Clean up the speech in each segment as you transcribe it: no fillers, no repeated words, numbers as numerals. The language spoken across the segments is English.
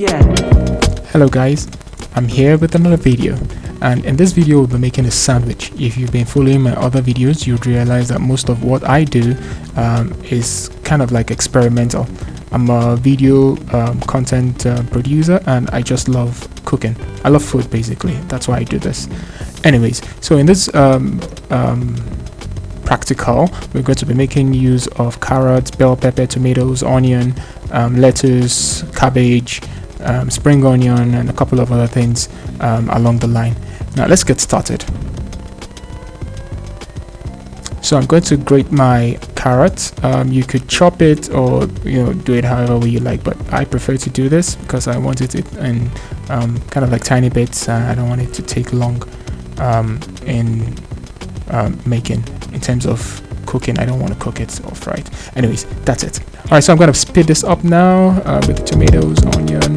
Hello guys, I'm here with another video, and in this video we'll be making a sandwich. If you've been following my other videos, you'd realize that most of what I do is kind of like experimental. I'm a video content producer, and I just love cooking. I love food basically, that's why I do this. Anyways, so in this practical, we're going to be making use of carrots, bell pepper, tomatoes, onion, lettuce, cabbage, spring onion, and a couple of other things along the line. Now let's get started. So I'm going to grate my carrot. You could chop it or do it however you like, but I prefer to do this because I want it in kind of like tiny bits. I don't want it to take long in making. In terms of cooking, I don't want to cook it or fry it. Anyways, that's it. All right, so I'm going to speed this up now with the tomatoes, onion.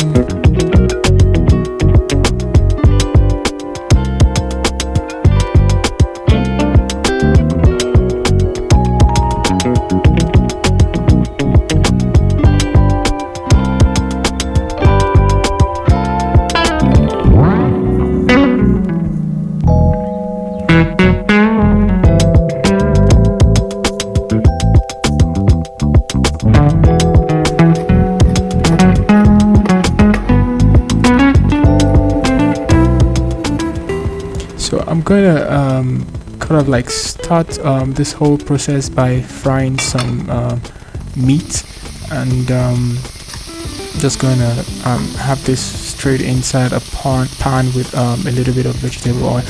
So I'm gonna kind of like start this whole process by frying some meat, and just gonna have this straight inside a pan with a little bit of vegetable oil.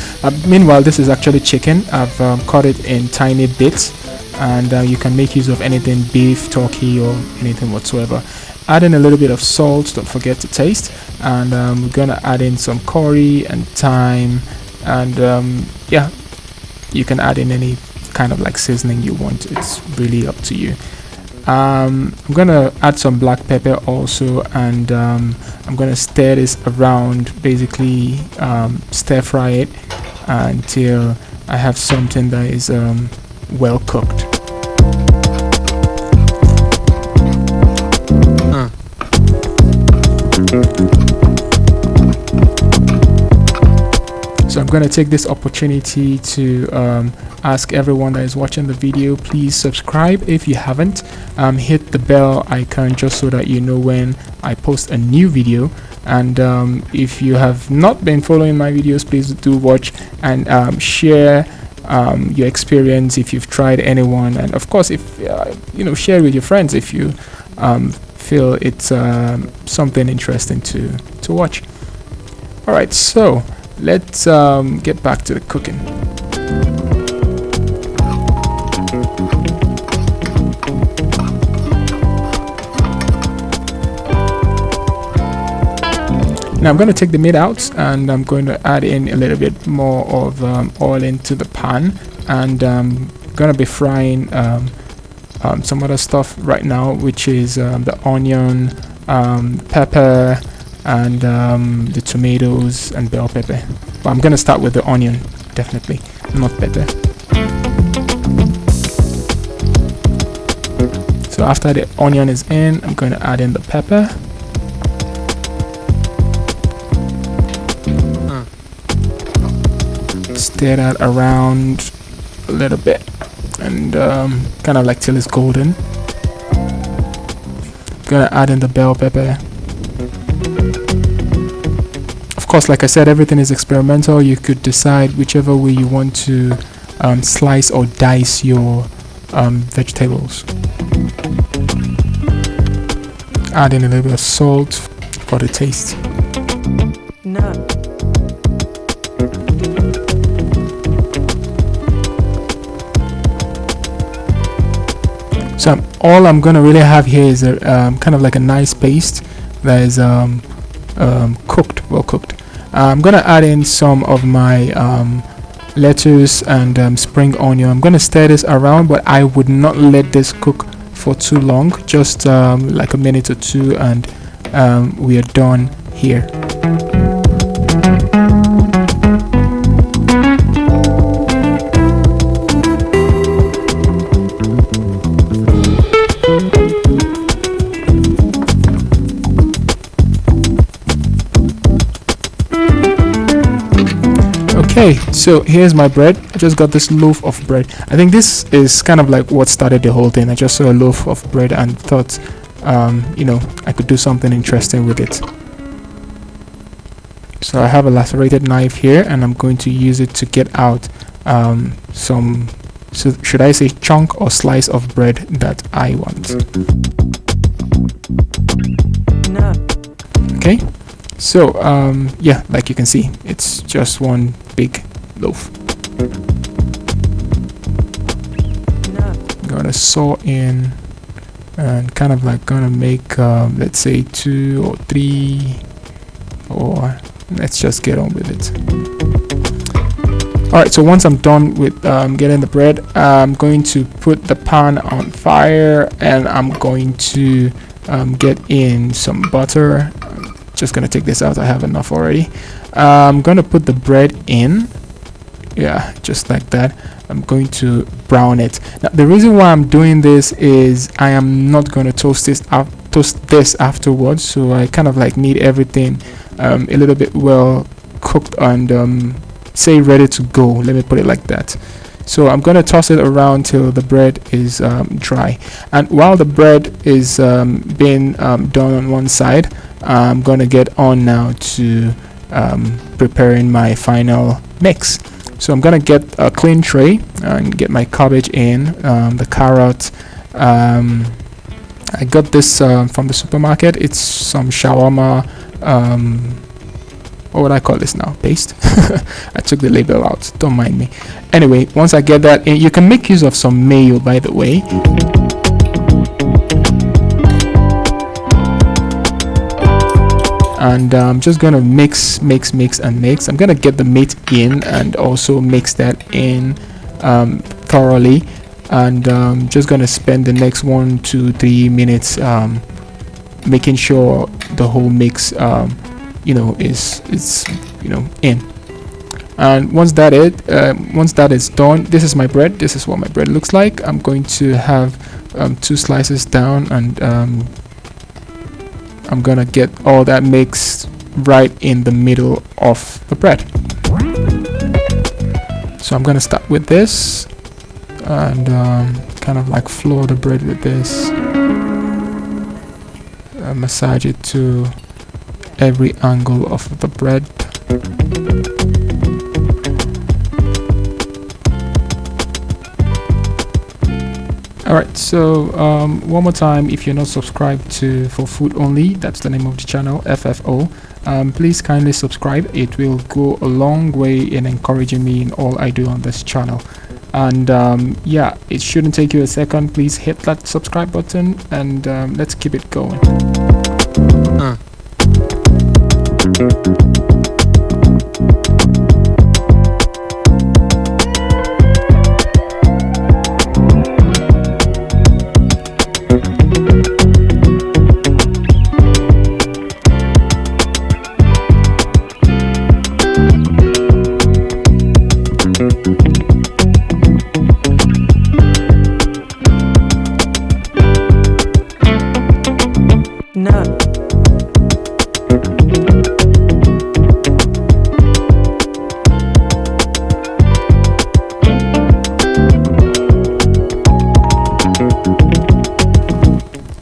Meanwhile, this is actually chicken. I've cut it in tiny bits, and you can make use of anything, beef, turkey, or anything whatsoever. Add in a little bit of salt, don't forget to taste, and we're gonna add in some curry and thyme, and yeah, you can add in any kind of like seasoning you want. It's really up to you. I'm gonna add some black pepper also, and I'm gonna stir this around, basically stir fry it until I have something that is well cooked. So I'm going to take this opportunity to ask everyone that is watching the video, please subscribe if you haven't. Hit the bell icon just so that you know when I post a new video. And if you have not been following my videos, please do watch and share your experience if you've tried anyone. And of course, if share with your friends if you feel it's something interesting to watch. All right, so let's get back to the cooking. Now I'm going to take the meat out, and I'm going to add in a little bit more of oil into the pan, and I'm going to be frying some other stuff right now, which is the onion, pepper, and the tomatoes and bell pepper. But I'm gonna start with the onion, definitely, not pepper. So after the onion is in, I'm going to add in the pepper. Stir that around a little bit, and kind of like till it's golden. Gonna add in the bell pepper. Of course, like I said, everything is experimental. You could decide whichever way you want to slice or dice your vegetables. Add in a little bit of salt for the taste. No. So all I'm gonna really have here is a kind of like a nice paste that is cooked, well cooked. I'm gonna add in some of my lettuce and spring onion. I'm gonna stir this around, but I would not let this cook for too long, just like a minute or two, and we are done here. Okay, so here's my bread. I just got this loaf of bread. I think this is kind of like what started the whole thing. I just saw a loaf of bread and thought, you know, I could do something interesting with it. So I have a lacerated knife here, and I'm going to use it to get out some, so should I say, chunk or slice of bread that I want. No. Okay, so yeah, like you can see, it's just one big loaf. No. Gonna saw in and kind of like gonna make let's say 2 or 3, or let's just get on with it. Alright, so once I'm done with getting the bread, I'm going to put the pan on fire, and I'm going to get in some butter. I'm just gonna take this out, I have enough already. I'm gonna put the bread in, yeah, just like that. I'm going to brown it. Now the reason why I'm doing this is I am not going to toast this afterwards, so I kind of like need everything a little bit well cooked and say ready to go, let me put it like that. So I'm going to toss it around till the bread is dry, and while the bread is being done on one side, I'm going to get on now to preparing my final mix. So I'm gonna get a clean tray and get my cabbage in, the carrot. I got this from the supermarket. It's some shawarma, what would I call this now, paste. I took the label out, don't mind me. Anyway, once I get that in, you can make use of some mayo, by the way. And I'm just gonna mix and mix. I'm gonna get the meat in and also mix that in thoroughly, and just gonna spend the next 1 to 3 minutes making sure the whole mix you know is you know in. And once that is done, this is my bread. This is what my bread looks like. I'm going to have 2 slices down, and I'm gonna get all that mix right in the middle of the bread. So I'm gonna start with this and kind of like floor the bread with this, massage it to every angle of the bread. Alright, so one more time, if you're not subscribed to For Food Only, that's the name of the channel, FFO, please kindly subscribe. It will go a long way in encouraging me in all I do on this channel. And yeah, it shouldn't take you a second. Please hit that subscribe button, and let's keep it going. No.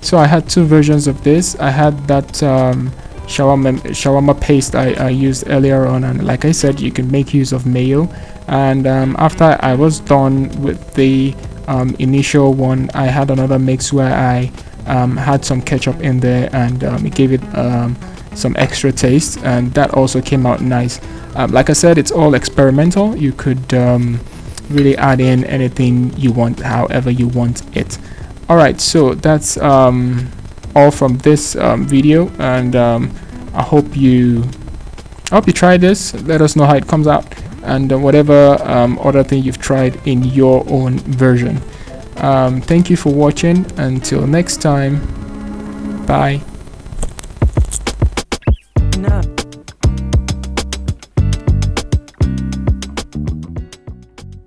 So I had 2 versions of this. I had that shawarma paste I used earlier on, and like I said, you can make use of mayo. And after I was done with the initial one, I had another mix where I had some ketchup in there, and it gave it some extra taste, and that also came out nice. Like I said, it's all experimental. You could really add in anything you want, however you want it. Alright, so that's all from this video, and I hope you try this. Let us know how it comes out, and whatever other thing you've tried in your own version. Thank you for watching. Until next time, bye. No.